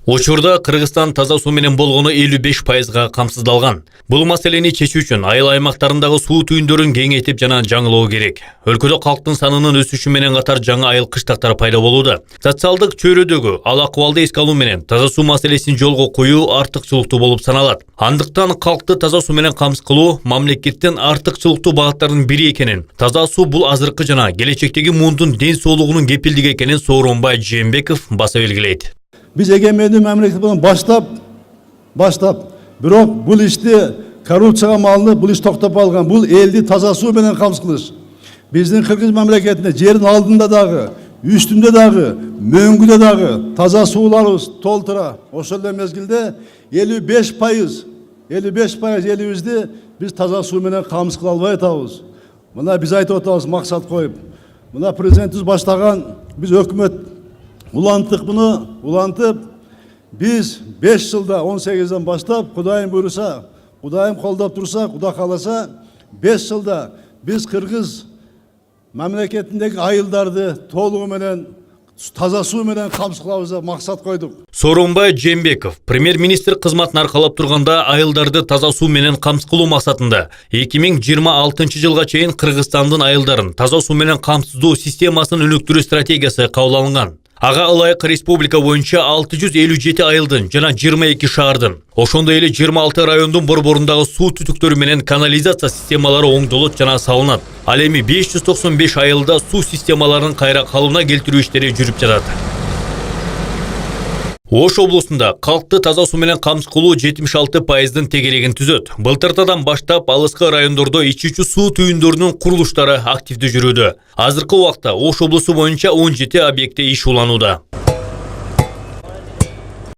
Учурда Кыргызстан таза суу менен болгону 55%га камсыздалган. Бул маселени чечүү үчүн айыл аймактарындагы суу түйүндөрүн кеңейтип жана жаңылоо керек. Өлкөдө калктын санынын өсүшү менен катар жаңы айыл кыштактар пайда болууда. Социалдык чөйрөдөгү ал акыбалды эске алуу менен таза суу маселесин жолго коюу артыкчылыктуу болуп саналат. Андыктан калкты таза суу менен камсыз кылуу мамлекеттин артыкчылыктуу багыттарынын бири экенин, таза суу бул азыркы жана келечектеги муундун ден соолугунун кепилдиги экенин Сооронбай Жээнбеков баса белгилейт. Biz egemenliği memleket bundan başlap, bирок бұл işti korrupsiyaga malını бұл iş toktap algan, бұл eldi taza su menen kamsız kılış. Bizden Kırgız memleketinde jerin aldında dağı, üstünde dağı, möngüde dağı taza sularımız toltura. Oşolda mezgilde 55% elimizde biz taza su menen kamsız kıla alбай атабыз. Buna biz aytıp atабыз maksat koyup. Buna prezidentimiz başlagan, biz hükümet ulantıp biz 5 yılda 18'den başlap Kudayım buyursa, Kudayım koldap dursa, Kuda kalasa 5 yılda biz Kırgız memleketindeki ayıldardı toluğu menen таза суу менен камсыз кылабызга максат койдук. Сооронбай Жээнбеков премьер-министр кызматын аркалап турганда айылдарды таза суу менен камсыз кылуу максатында 2026 жылга чейин Кыргызстандын айылдарын таза суу менен камсыздоо системасын өнүктүрүү стратегиясы кабыл алынган. Ага ылайык республика боюнча 657 айылдын жана 22 шаардын, ошондой эле 26 райондун борборундагы суу түтүктөрү менен канализация системалары оңдолот жана салынат. Ал эми 595 айылда суу системаларын кайра калыбына келтирүү иштери жүрүп жатат. Ош облусунда калкты таза суу менен камсыз кылуу 76%дын тегерегин түзөт. Былтыртадан баштап алыскы райондордо ичүүчү суу түйүндөрүнүн курулуштары активдүү жүрүүдө. Азыркы убакта Ош облусу боюнча 17 объектте иш уланууда.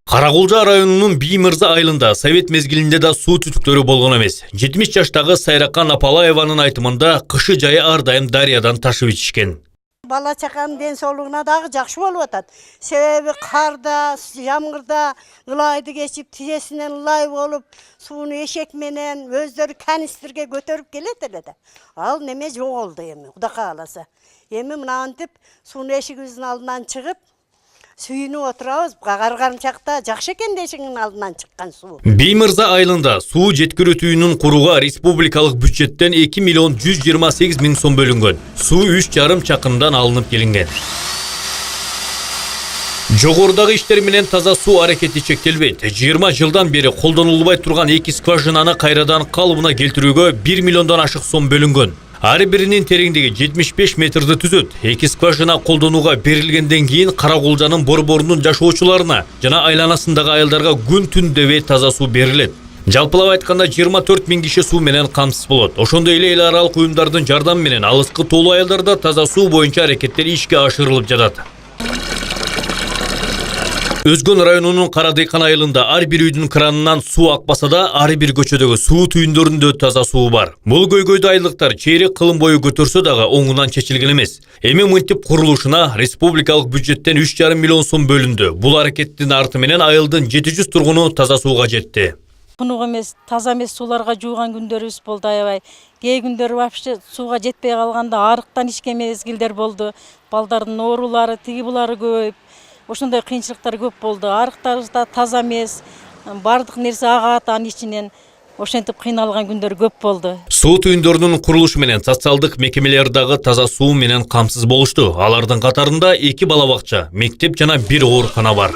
Каракулжа районунун Биймырза айылында совет мезгилинде да суу түтүктөрү болгон эмес. 70 жаштагы Сайракан Апалаеванын айтымында кышы жайы ар дайым дарыядан ташып ичишкен. Бала чаканын ден соолугуна дагы жакшы болуп атат. Себеби карда, жамгырда ылайды кечип, тизесинен ылай болуп, сууну эшек менен өздөрү канистрге көтөрүп келет эле да. Ал неме жоголду эми, Кудай кааласа. Эми мынантип сууну эшигибиздин алдынан чыгып, сүйүнүп отурабыз. Каргарымчакта жакшы экен дешиңин алдынан чыккан суу. Биймырза айылында суу жеткирүү түйүнүн курууга республикалык бюджеттен 2 миллион 128 миң сом бөлүнгөн. Суу 3,5 чакырымдан алынып келинген. Жогорудагы иштер менен таза суу аракети чектелбейт. 20 жылдан бери колдонулбай турган 2 скважинаны кайрадан калыбына келтирүүгө 1 миллиондон ашык сом бөлүнгөн. Ар биринин тереңдиги 75 метрди түзөт. 2 скважина колдонууга берилгенден кийин Каракулжанын борборунун жашоочуларына жана айланасындагы айылдарга күн түн дебей таза суу берилет. Жалпылап айтканда 24 миң киши суу менен камсыз болот. Ошондой эле эл аралык уюмдардын жардамы менен алыскы тоолуу айылдарда таза суу боюнча аракеттер ишке ашырылып жатат. Өзгөн районунун Карадыйкан айылында ар бир үйдүн кранынан суу акпаса да, ар бир көчөдөгү суу түйүндөрүндө таза суу бар. Бул көйгөйдү айылдыктар чейрек кылым бою көтөрсө дагы оңунан чечилген эмес. Эми мынтип курулушуна республикалык бюджеттен 3,5 миллион сом бөлүндү. Бул аракеттин арты менен айылдын 700 тургуну таза сууга жетти. Тунук эмес, таза эмес сууларга жууган күндөрүбүз болду аябай. Кээ күндөрү вообще сууга жетпей калганда арыктан ичкен мезгилдер болду. Балдардын оорулары, тиги булары көбөйүп, ошондой кыйынчылыктар көп болду. Арыктарыбыз да таза эмес, бардык нерсе агат анын ичинен. Ошентип кыйналган күндөр көп болду. Суу түйүндөрүнүн курулушу менен социалдык мекемелер дагы таза суу менен камсыз болушту. Алардын катарында 2 бала бакча, мектеп жана 1 оорукана бар.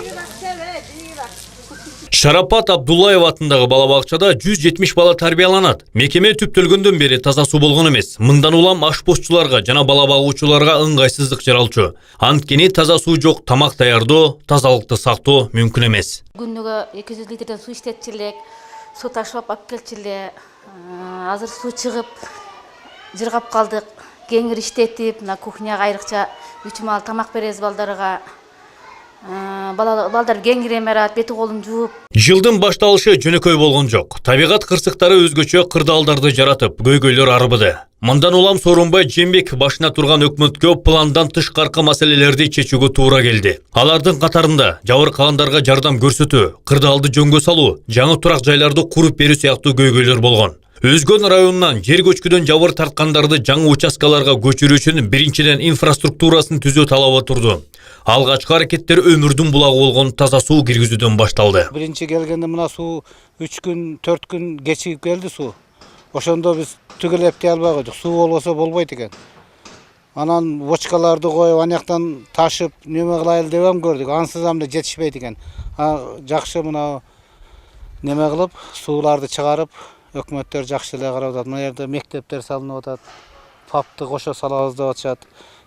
Шарапат Абдуллаева атындагы бала бакчада 170 бала тарбияланат. Мекеме түптөлгөндөн бери таза суу болгон эмес. Мындан улам ашпозчуларга жана бала багуучуларга ыңгайсыздык жаралчу. Анткени таза суу жок тамак даярдоо, тазалыкты сактоо мүмкүн эмес. Күнүгө 200 литрден суу иштетчү элек, суу ташып алып келчү эле. Азыр суу чыгып жыргап калдык. Кеңир иштетип, мына кухняга айрыкча 3 маал тамак беребиз балдарга. Балдар кеңире мерат, бети колун жууп. Жылдын башталышы жөнөкөй болгон жок. Табигат кырсыктары өзгөчө кырдаалдарды жаратып, көйгөйлөр арбыды. Мындан улам Сооронбай Жээнбеков башына турган өкмөткө пландан тышкаркы маселелерди чечүүгө туура келди. Алардын катарында жабыркагандарга жардам көрсөтүү, кырдаалды жөнгө салуу, жаңы турак жайларды куруп берүү сыяктуу көйгөйлөр болгон. Өзгөн районунан жер көчкүдөн жабыр тарткандарды жаңы участкаларга көчүрүү үчүн биринчиден инфраструктурасын түзүү талабы турду. Алгачкы аракеттер өмүрдүн булагы болгон таза суу киргизүүдөн башталды. Биринчи келгенде мына суу 3 күн, 4 күн кечигип келди суу. Ошондо биз түгел эптей албай койдук. Суу болбосо болбойт экен. Анан бочкаларды коюп, анаяктан ташып, неме кылайлы деп ham көрдүк. Ансыз да жетишпейт экен. Жакшы мына неме кылып, сууларды чыгарып, өкмөттөр жакшы эле карап атат. Мына жерде мектептер салынып атат. ФАПты кошо салабыз деп атышат.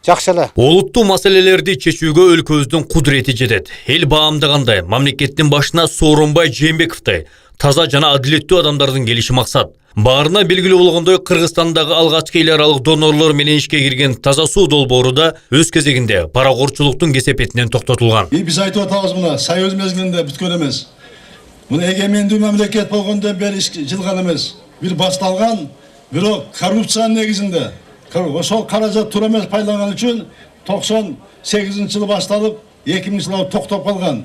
Жакшы эле. Олуттуу маселелерди чечүүгө өлкөбүздүн кудурети жетет. Эл баамдагандай мамлекеттин башына Сооронбай Жээнбековдой таза жана адилеттүү адамдардын келиши максат. Баарына белгилүү болгондой, Кыргызстандагы алгачкы эл аралык донорлор менен ишке кирген таза суу долбоору да өз кезегинде паракорчулуктун кесепетинен токтотулган. Биз айтып атабыз мына Союз мезгилинде бүткөн эмес. Муну эгемендүү мамлекет болгондон бери жылган эмес. Бир башталган, бирок коррупциянын негизинде ошол каражат туура эмес пайдаланган үчүн 98-жылы башталып, 2000-жылы токтоп калган.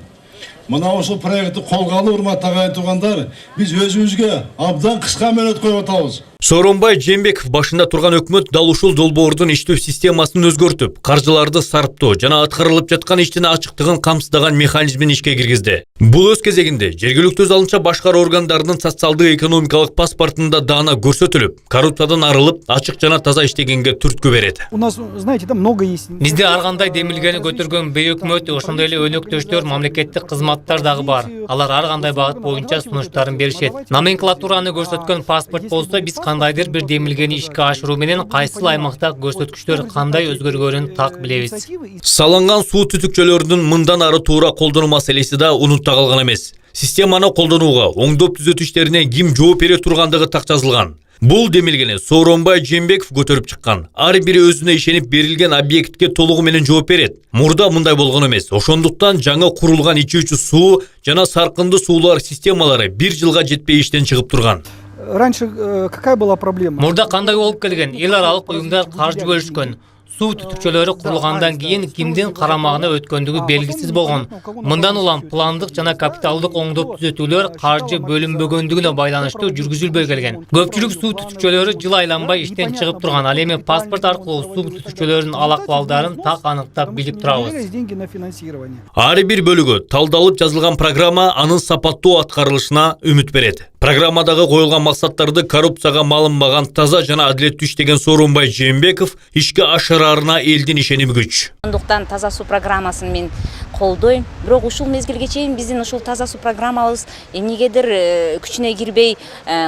Мына ошол проектти колго алып, урматтуу агайын туугандар, биз өзүбүзгө абдан кыска мөөнөт коюп атабыз. Сооронбай Жээнбеков башында турган өкмөт дал ушул долбоордун иштөө системасын өзгөртүп, каржыларды сарптоо жана аткарылып жаткан иштин ачыктыгын камсыздаган механизмин ишке киргизди. Бул өз кезегинде жергиликтүү залынча башкаруу органдарынын социалдык экономикалык паспортунда даана көрсөтүлүп, коррупциядан арылып, ачык жана таза иштегенге түрткү берет. У нас, знаете, там много есть. Бизде ар кандай демилгени көтөргөн бейөкмөт, ошондой эле өнөктөштөр, мамлекеттик кызматтар дагы бар. Алар ар кандай багыт боюнча сунуштарын беришет. Номенклатураны көрсөткөн паспорт болсо, биз кандайдыр бир демилгени ишке ашыруу менен кайсыл аймакта көрсөткүчтөр кандай өзгөргөнүн так билебиз. Салынган суу түтүкчөлөрүнүн мындан ары туура колдонуу маселеси да унутта калган эмес. Системаны колдонууга, оңдоп түзөтүү иштерине ким жооп бере тургандыгы так жазылган. Бул демилгени Сооронбай Жээнбеков көтөрүп чыккан. Ар бири өзүнө ишенип берилген объектке толугу менен жооп берет. Мурда мындай болгон эмес. Ошондуктан жаңы курулган ичүүчү суу жана саркынды суулар системалары 1 жылга жетпей иштен чыгып турган. Раньше какая была проблема? Мурда кандай болуп келген? Эл аралык уюмдар каржы бөлүшкөн. Суу түтүкчөлөрү курулгандан кийин кимдин карамагына өткөндүгү белгисиз болгон. Мындан улам пландык жана капиталдык оңдоп түзөтүүлөр каржы бөлүнбөгөндүгүнө байланыштуу жүргүзүлбөй келген. Көпчүлүк суу түтүкчөлөрү жыл айланбай иштен чыгып турган. Ал эми паспорт аркылуу суу түтүкчөлөрүнүн ал акыбалдарын так аныктап билип турабыз. Деньги на финансирование. Ар бир бөлүгү талдалып жазылган программа анын сапаттуу аткарылышына үмүт берет. Программадагы коюлган максаттарды коррупцияга малынбаган таза жана адилеттүү иштеген Сооронбай Жээнбеков ишке ашыраарына элдин ишеними күч. Ошондуктан таза суу программасын мен колдойм. Бирок ушул мезгилге чейин биздин ушул таза суу программабыз эмнегедир күчүнө кирбей,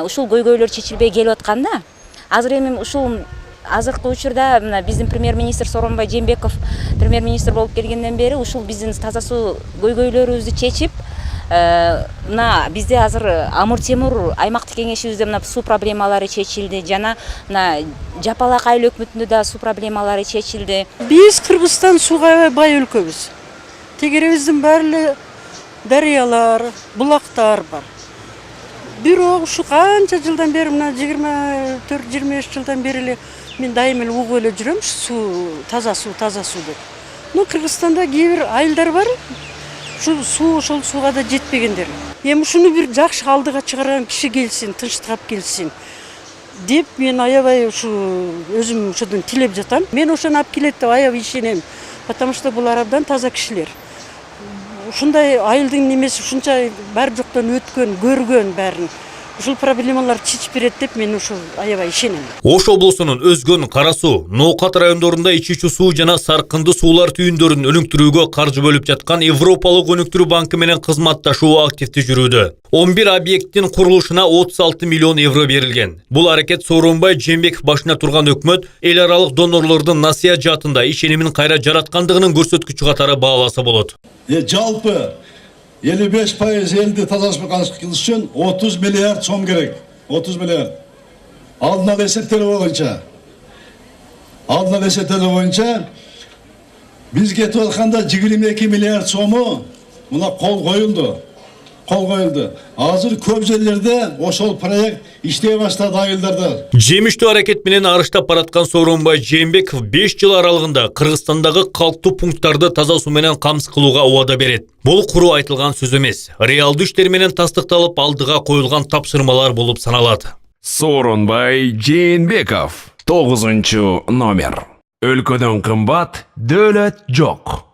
ушул көйгөйлөр чечилбей келип атканда, азыр эми ушул азыркы учурда мына биздин премьер-министр Сооронбай Жээнбеков премьер-министр болуп келгенден бери ушул биздин таза суу көйгөйлөрүбүздү чечип, мына бизде азыр Амур Темур аймактык кеңешибизде мына суу проблемалары чечилди, жана мына Жапалак айыл өкмөтүндө да суу проблемалары чечилди. Биз Кыргызстан сууга бай өлкөбүз. Тегеребиздин баары эле дарыялар, булактар бар. Бирок ушу канча жылдан бери, мына 24-25 жылдан бери эле мен дайым эле угуп эле жүрөм, суу таза суу деп. Но Кыргызстанда кээ бир айылдар бар. Ошол сууга да жетпегендер. Эми ушуну бир жакшы алдыга чыгарган киши келсин, тынчтап келсин деп мен аябай ушу өзүм ошодон тилеп жатам. Мен ошону алып келет деп аябай ишенем. Потому что булар абдан таза кишилер. Ушундай айылдын немеси ушунча бар жоктон өткөн, көргөн баарын. Ушул проблемалар чечип берет деп мен ушул аябай ишенем. Ош облусунун Өзгөн, Кара суу, Ноокат райондорунда ичүүчү суу жана саркынды суулар түйүндөрүн өнүктүрүүгө каржы бөлүп жаткан Европалык өнүктүрүү банкы менен кызматташуу активдүү жүрүүдө. 11 объекттин курулушуна 36 миллион евро берилген. Бул аракет Сооронбай Жээнбеков башына турган өкмөт эл аралык донорлордун насыяжатында ишенимин кайра жараткандыгынын көрсөткүчү катары бааласа болот. Жалпы 55% eldi таза суу кылыш үчүн 30 миллиард сом керек. 30 миллиард. Алдын ала эсептелүү боюнча биз кетип атканда 22 миллиард сому мына кол коюлду. Азыр көп жерлерде ошол проект иштей баштады айылдарда. Жемиштүү аракет менен арыштап бараткан Сооронбай Жээнбеков 5 жыл аралыгында Кыргызстандагы калктуу пункттарды таза суу менен камсыз кылууга убада берет. Бул куру айтылган сөз эмес. Реалдуу иштер менен тастыкталып алдыга коюлган тапшырмалар болуп саналат. Сооронбай Жээнбеков 9-номер. Өлкөдөн кымбат дөөлөт жок.